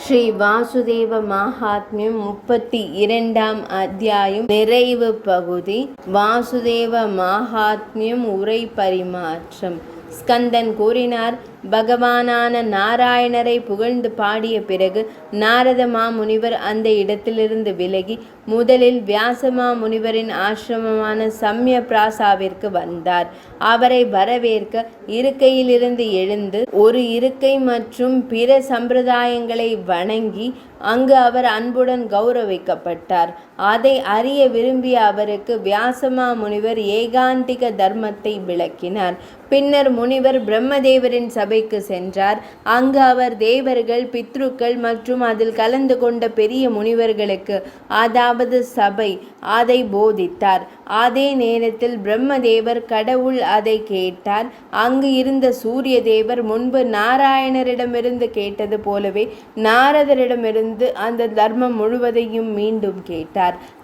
ஸ்ரீ வாசுதேவ மகாத்மியம் 32ஆம் அத்தியாயம் நிறைவு பகுதி. வாசுதேவ மகாத்மியம் உரை பரிமாற்றம். ஸ்கந்தன் கூறினார், பகவானான நாராயணரை புகழ்ந்து பாடிய பிறகு நாரத மாமுனிவர் அந்த இடத்திலிருந்து விலகி முதலில் வியாசமா முனிவரின் ஆசிரமமான சம்ய பிராசாவிற்கு வந்தார். அவரை வரவேற்க இருக்கையிலிருந்து எழுந்து ஒரு இருக்கை மற்றும் பிற சம்பிரதாயங்களை வணங்கி அங்கு அவர் அன்புடன் கௌரவிக்கப்பட்டார். அதை அறிய விரும்பிய அவருக்கு வியாசமா முனிவர் ஏகாந்திக தர்மத்தை விளக்கினார். பின்னர் முனிவர் பிரம்மதேவரின் சபைக்கு சென்றார். அங்கு அவர் தேவர்கள், பித்ருக்கள் மற்றும் அதில் கலந்து கொண்ட பெரிய முனிவர்களுக்கு, அதாவது சபை, அதை போதித்தார். அதே நேரத்தில் பிரம்மதேவர் கடவுள் அதை கேட்டார். அங்கு இருந்த சூரிய தேவர் முன்பு நாராயணரிடமிருந்து கேட்டது போலவே நாரதரிடமிருந்து அந்த தர்மம் முழுவதையும் மீண்டும் கேட்டார்.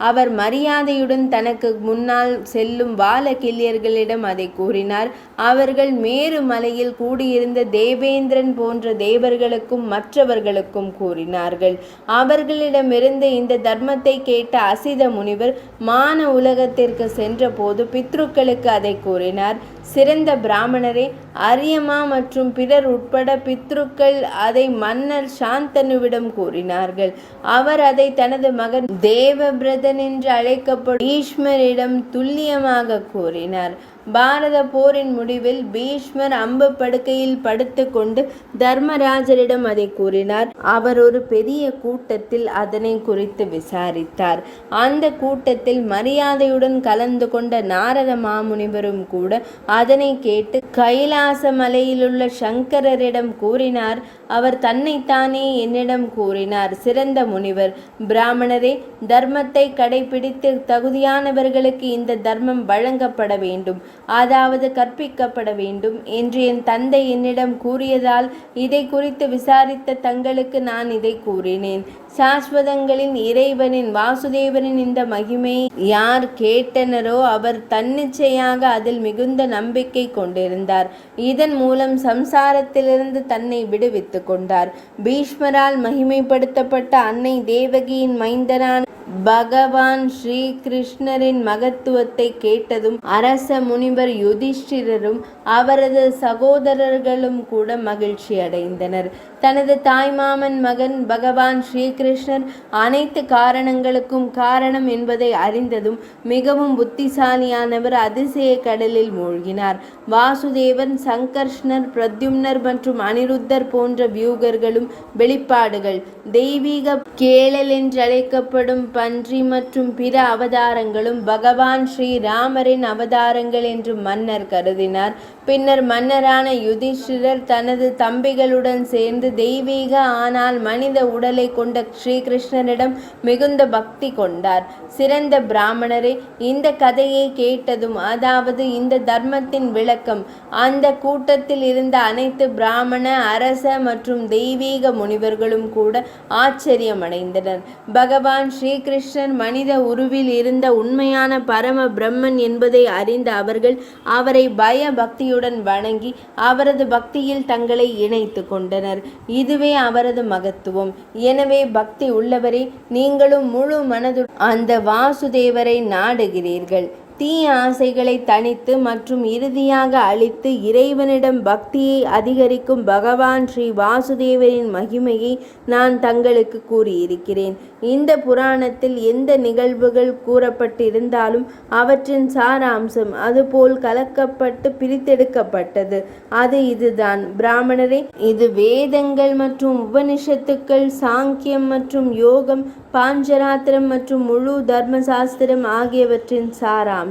அவர் மரியாதையுடன் தனக்கு முன்னால் செல்லும் வாலகில்யர்களிடம் அதை கூறினார். அவர்கள் மேரு மலையில் கூடியிருந்த தேவேந்திரன் போன்ற தேவர்களுக்கும் மற்றவர்களுக்கும் கூறினார்கள். அவர்களிடமிருந்து இந்த தர்மத்தை கேட்ட அசித முனிவர் மான உலகத்திற்கு சென்ற போது பித்ருக்களுக்கு அதை கூறினார். சிறந்த பிராமணரே, அரியமா மற்றும் பிறர் உட்பட பித்ருக்கள் அதை மன்னர் சாந்தனுவிடம் கூறினார்கள். அவர் அதை தனது மகன் தேவபிரதன் என்று அழைக்கப்படும் பீஷ்மரிடம் துல்லியமாக கூறினார். பாரத போரின் முடிவில் பீஷ்மர் அம்பு படுக்கையில் படுத்து கொண்டு தர்மராஜரிடம் அதை கூறினார். அவர் ஒரு பெரிய கூட்டத்தில் அதனை குறித்து விசாரித்தார். அந்த கூட்டத்தில் மரியாதையுடன் கலந்து கொண்ட நாரத மாமுனிவரும் கூட அதனை கேட்டு கைலாச மலையிலுள்ள சங்கரரிடம் கூறினார். அவர் தன்னைத்தானே என்னிடம் கூறினார். சிறந்த முனிவர், பிராமணரே, தர்மத்தை கடைபிடித்து தகுதியானவர்களுக்கு இந்த தர்மம் வழங்கப்பட வேண்டும், அதாவது கற்பிக்கப்பட வேண்டும் என்று என் தந்தை என்னிடம் கூறியதால் இதை குறித்து விசாரித்த தங்களுக்கு நான் இதை கூறினேன். சாஸ்வதங்களின் இறைவனின் வாசுதேவரின் இந்த மகிமையை யார் கேட்டனரோ அவர் தன்னிச்சையாக அதில் மிகுந்த நம்பிக்கை கொண்டிருந்தார். இதன் மூலம் சம்சாரத்திலிருந்து தன்னை விடுவித்து கொண்டார். பீஷ்மரால் மகிமைப்படுத்தப்பட்ட அன்னை தேவகியின் மைந்தனான பகவான் ஸ்ரீ கிருஷ்ணரின் மகத்துவத்தை கேட்டதும் அரச முனிவர் யுதிஷ்டிரரும் அவரது சகோதரர்களும் கூட மகிழ்ச்சி அடைந்தனர். தனது தாய்மாமன் மகன் பகவான் ஸ்ரீகிருஷ்ணர் அனைத்து காரணங்களுக்கும் காரணம் என்பதை அறிந்ததும் மிகவும் புத்திசாலியானவர் அதிசய கடலில் மூழ்கினார். வாசுதேவன், சங்கர்ஷ்ணர், பிரத்யும்னர் மற்றும் அனிருத்தர் போன்ற வியூகர்களும் வெளிப்பாடுகள், தெய்வீக கேளல் என்றழைக்கப்படும் பன்றி மற்றும் பிற அவதாரங்களும் பகவான் ஸ்ரீராமரின் அவதாரங்கள் என்று மன்னர் கருதினார். பின்னர் மன்னரான யுதிஷ்டிரர் தனது தம்பிகளுடன் சேர்ந்து தெய்வீக ஆனால் மனித உடலை கொண்ட ஸ்ரீகிருஷ்ணரிடம் மிகுந்த பக்தி கொண்டார். சிறந்த பிராமணரே, இந்த கதையை கேட்டதும், அதாவது இந்த தர்மத்தின் விளக்கம், அந்த கூட்டத்தில் இருந்த அனைத்து பிராமண, அரச மற்றும் தெய்வீக முனிவர்களும் கூட ஆச்சரியமடைந்தனர். பகவான் ஸ்ரீகிருஷ்ணன் மனித உருவில் இருந்த உண்மையான பரம பிரம்மன் என்பதை அறிந்த அவர்கள் அவரை பய பக்தியுடன் வணங்கி அவரது பக்தியில் தங்களை இணைத்து கொண்டனர். இதுவே அவரது மகத்துவம். எனவே பக்தி உள்ளவரே, நீங்களும் முழு மனதுடன் அந்த வாசுதேவரை நாடுகிறீர்கள். தீய ஆசைகளை தணித்து மற்றும் இறுதியாக அழித்து இறைவனிடம் பக்தியை அதிகரிக்கும் பகவான் ஸ்ரீ வாசுதேவரின் மகிமையை நான் தங்களுக்கு கூறியிருக்கிறேன். இந்த புராணத்தில் எந்த நிகழ்வுகள் கூறப்பட்டிருந்தாலும் அவற்றின் சாராம்சம் அதுபோல் கலக்கப்பட்டு பிரித்தெடுக்கப்பட்டது. அது இதுதான். பிராமணரே, இது வேதங்கள் மற்றும் உபனிஷத்துக்கள், சாங்கியம் மற்றும் யோகம், பாஞ்சராத்திரம் மற்றும் முழு தர்மசாஸ்திரம் ஆகியவற்றின் சாராம்சம்.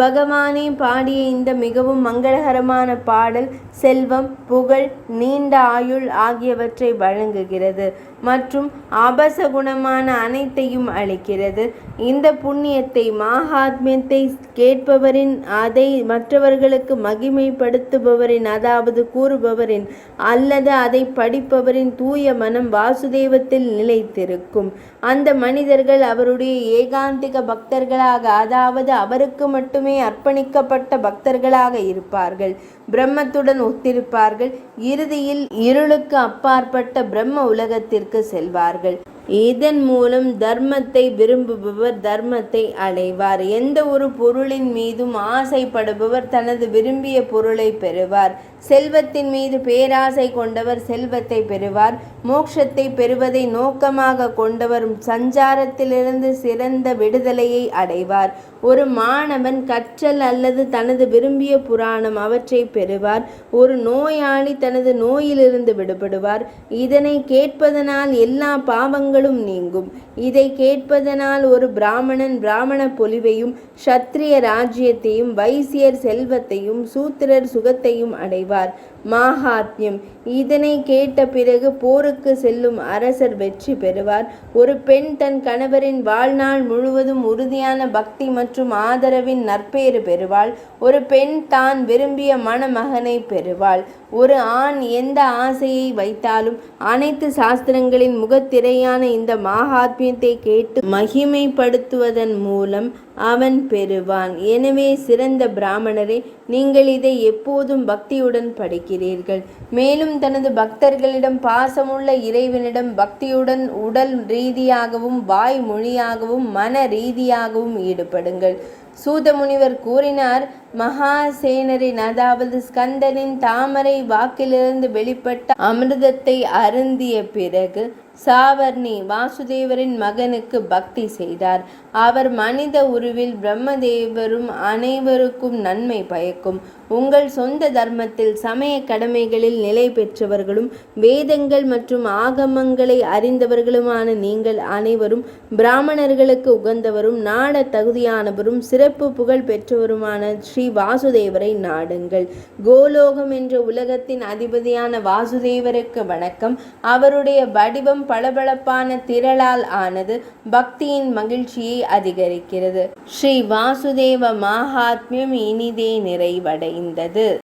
பகவானே பாடிய இந்த மிகவும் மங்களகரமான பாடல் செல்வம், புகழ், நீண்ட ஆயுள் ஆகியவற்றை வழங்குகிறது மற்றும் அபசகுணமான அனைத்தையும் அளிக்கிறது. இந்த புண்ணியத்தை, மகாத்மியத்தை கேட்பவரின், அதை மற்றவர்களுக்கு மகிமைப்படுத்துபவரின், அதாவது கூறுபவரின் அல்லது அதை படிப்பவரின் தூய மனம் வாசுதேவத்தில் நிலைத்திருக்கும். அந்த மனிதர்கள் அவருடைய ஏகாந்திக பக்தர்களாக, அதாவது அவருக்கு மட்டும் மட்டுமே அர்ப்பணிக்கப்பட்ட பக்தர்களாக இருப்பார்கள். பிரம்மத்துடன் ஒத்திருப்பார்கள். இறுதியில் இருளுக்கு அப்பாற்பட்ட பிரம்ம உலகத்திற்கு செல்வார்கள். இதன் மூலம் தர்மத்தை விரும்புபவர் தர்மத்தை அடைவார். எந்த ஒரு பொருளின் மீதும் ஆசைப்படுபவர் தனது விரும்பிய பொருளை பெறுவார். செல்வத்தின் மீது பேராசை கொண்டவர் செல்வத்தை பெறுவார். மோட்சத்தை பெறுவதை நோக்கமாக கொண்டவர் சஞ்சாரத்திலிருந்து சிறந்த விடுதலையை அடைவார். ஒரு மாணவன் கற்றல் அல்லது தனது விரும்பிய புராணம் அவற்றை பெறுவார். ஒரு நோயாளி தனது நோயிலிருந்து விடுபடுவார். இதனை கேட்பதனால் எல்லா பாவங்களும் நீங்கும். இதை கேட்பதனால் ஒரு பிராமணன் பிராமண பொலிவையும், சத்திரிய ராஜ்யத்தையும், வைசியர் செல்வத்தையும், சூத்திரர் சுகத்தையும் அடைவார். மாஹாத்மியம். இதனை கேட்ட பிறகு போருக்கு செல்லும் அரசர் வெற்றி பெறுவார். ஒரு பெண் தன் கணவரின் வாழ்நாள் முழுவதும் உறுதியான பக்தி மற்றும் ஆதரவின் நற்பேறு பெறுவாள். ஒரு பெண் தான் விரும்பிய மணமகனை பெறுவாள். ஒரு ஆண் எந்த ஆசையை வைத்தாலும் அனைத்து சாஸ்திரங்களின் முகத்திரையான இந்த மாஹாத்மியத்தை கேட்டு மகிமைப்படுத்துவதன் மூலம் அவன் பெறுவான். எனவே சிறந்த பிராமணரே, நீங்கள் இதை எப்போதும் பக்தியுடன் படிக்கிறீர்கள். மேலும் தனது பக்தர்களிடம் பாசமுள்ள இறைவனிடம் பக்தியுடன் உடல் ரீதியாகவும் வாய் மொழியாகவும் மன ரீதியாகவும் ஈடுபடுங்கள். சூதமுனிவர் கூறினார், மகாசேனரின் அதாவது ஸ்கந்தனின் தாமரை வாக்கிலிருந்து வெளிப்பட்ட அமிர்தத்தை அருந்திய பிறகு சாவர்ணி வாசுதேவரின் மகனுக்கு பக்தி செய்தார். அவர் மனித உருவில் பிரம்மதேவரும் அனைவருக்கும் நன்மை பயக்கும். உங்கள் சொந்த தர்மத்தில் சமய கடமைகளில் நிலை பெற்றவர்களும் வேதங்கள் மற்றும் ஆகமங்களை அறிந்தவர்களுமான நீங்கள் அனைவரும் பிராமணர்களுக்கு உகந்தவரும் நாட தகுதியானவரும் சிறப்பு புகழ் பெற்றவருமான ஸ்ரீ வாசுதேவரை நாடுங்கள். கோலோகம் என்ற உலகத்தின் அதிபதியான வாசுதேவருக்கு வணக்கம். அவருடைய வடிவம் பளபளப்பான திரளால் ஆனது. பக்தியின் மகிழ்ச்சியை அதிகரிக்கிறது. ஸ்ரீ வாசுதேவ மாஹாத்மியம் இனிதே நிறைவடைந்தது.